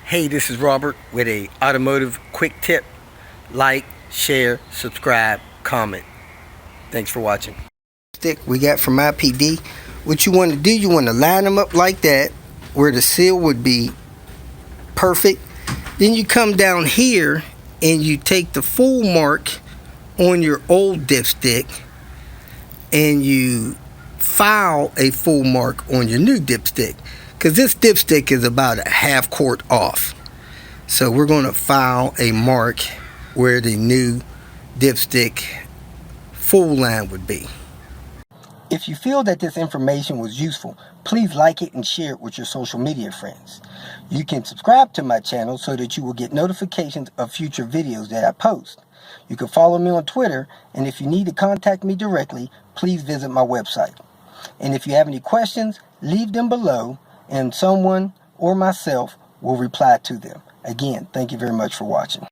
Hey, this is Robert with a automotive quick tip. Like, share, subscribe, comment. Thanks for watching. Stick we got from IPD. What you want to do, you want to line them up like that, where the seal would be perfect. Then you come down here and you take the full mark on your old dipstick and you file a full mark on your new dipstick, because this dipstick is about a half quart off. So we're going to file a mark where the new dipstick full line would be. If you feel that this information was useful, please like it and share it with your social media friends. You can subscribe to my channel so that you will get notifications of future videos that I post. You can follow me on Twitter, and if you need to contact me directly, please visit my website. And if you have any questions, leave them below, and someone or myself will reply to them. Again, thank you very much for watching.